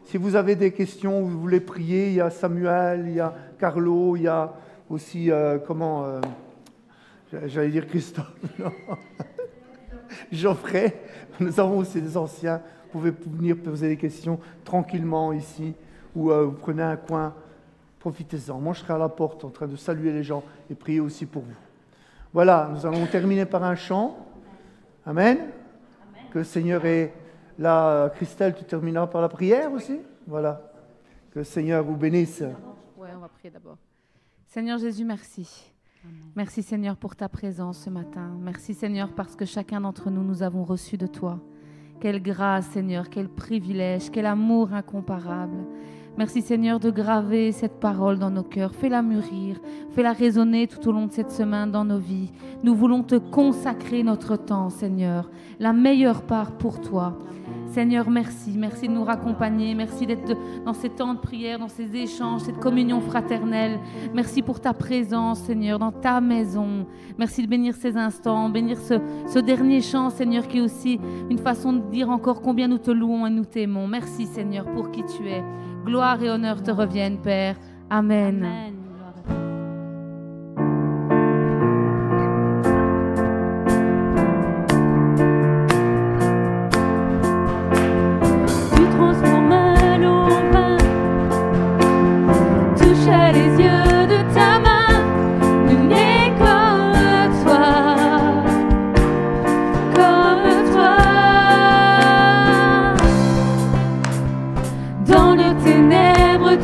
Si vous avez des questions, vous voulez prier, il y a Samuel, il y a Carlo, il y a aussi, j'allais dire Christophe, non. Geoffrey. Nous avons aussi des anciens. Vous pouvez venir poser des questions tranquillement ici, ou vous prenez un coin, profitez-en. Moi, je serai à la porte en train de saluer les gens et prier aussi pour vous. Voilà, nous allons terminer par un chant. Amen. Amen. Que le Seigneur est... Là, Christelle, tu termineras par la prière aussi. Voilà. Que le Seigneur vous bénisse. Oui, on va prier d'abord. Seigneur Jésus, merci. Amen. Merci Seigneur pour ta présence ce matin. Merci Seigneur parce que chacun d'entre nous, nous avons reçu de toi. Quelle grâce Seigneur, quel privilège, quel amour incomparable. Merci Seigneur de graver cette parole dans nos cœurs. Fais-la mûrir, fais-la résonner tout au long de cette semaine dans nos vies. Nous voulons te consacrer notre temps Seigneur, la meilleure part pour toi. Seigneur, merci. Merci de nous raccompagner. Merci d'être dans ces temps de prière, dans ces échanges, cette communion fraternelle. Merci pour ta présence, Seigneur, dans ta maison. Merci de bénir ces instants, bénir ce dernier chant, Seigneur, qui est aussi une façon de dire encore combien nous te louons et nous t'aimons. Merci, Seigneur, pour qui tu es. Gloire et honneur te reviennent, Père. Amen. Amen.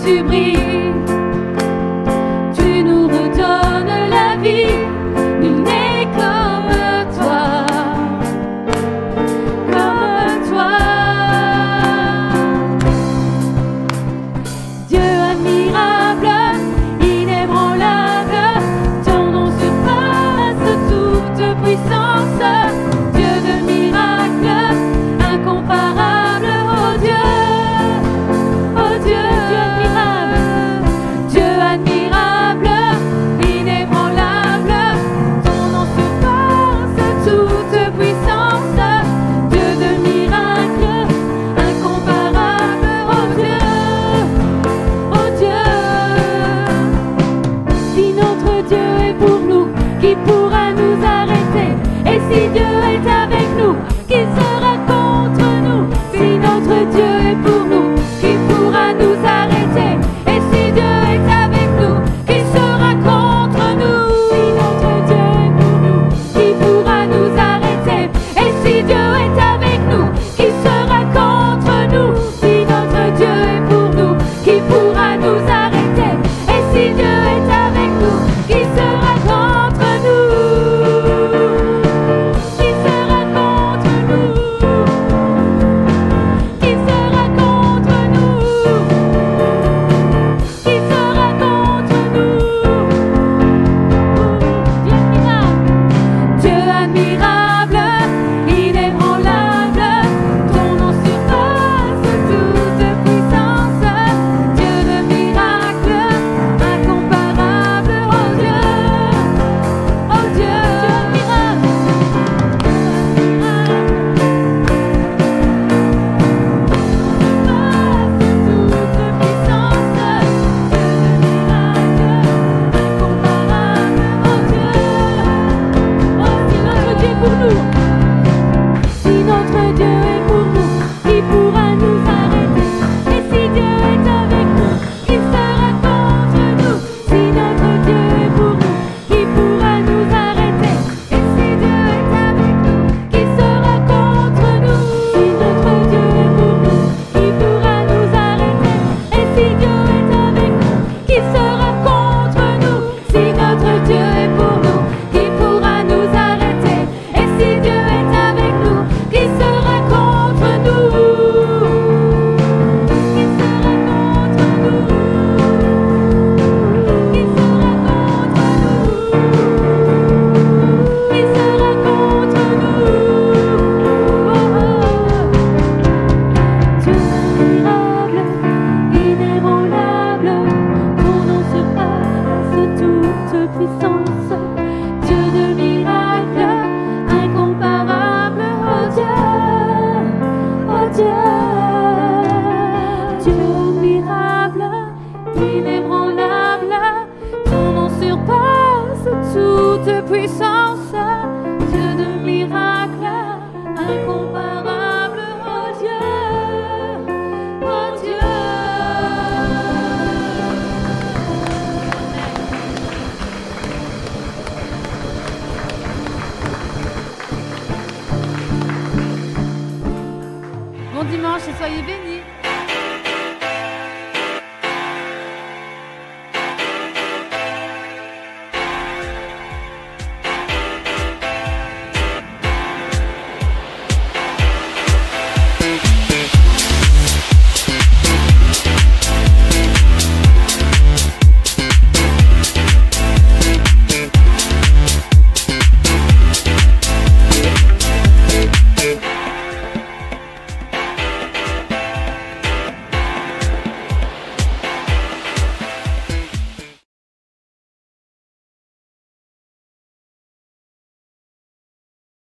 Tu brilles, tu nous redonnes la vie, nul n'est comme toi, comme toi. Dieu admirable, inébranlable, ton nom surpasse toute puissance, Dieu de miracles, incomparable, oh Dieu. Qui pourra nous arrêter? Et si Dieu est avec nous, qui sera contre nous? Si notre Dieu est pour nous, qui pourra nous arrêter? Et si Dieu est avec nous, qui sera contre nous? Si notre Dieu est pour nous, qui pourra nous arrêter? Et si Dieu est avec nous, qui sera contre nous? admirable, inébranlable, ton nom surpasse toute puissance. Dieu de miracle, incomparable, oh Dieu, miracle. Si notre Dieu est pour nous, qui pourra nous arrêter? Et si Dieu est avec nous, qui sera contre nous? Si notre Dieu est pour nous, qui pourra nous arrêter? Et si Dieu est avec nous, qui sera contre nous? Si notre Dieu est pour nous, qui pourra nous arrêter? Et si Dieu est avec nous, qui sera contre nous? Si notre Dieu est pour nous, qui pourra nous arrêter? Et si Dieu est avec nous, qui sera contre nous? Qui sera contre nous? Qui sera contre nous? Qui sera contre nous? Dieu admirable, inébranlable, ton nom surpasse toute puissance. Dieu de miracle, incomparable, oh Dieu, Dieu admirable, inébranlable, ton nom surpasse toute puissance. Dieu de miracle, incomparable, oh Dieu, oh Dieu. Bon dimanche et soyez bénis.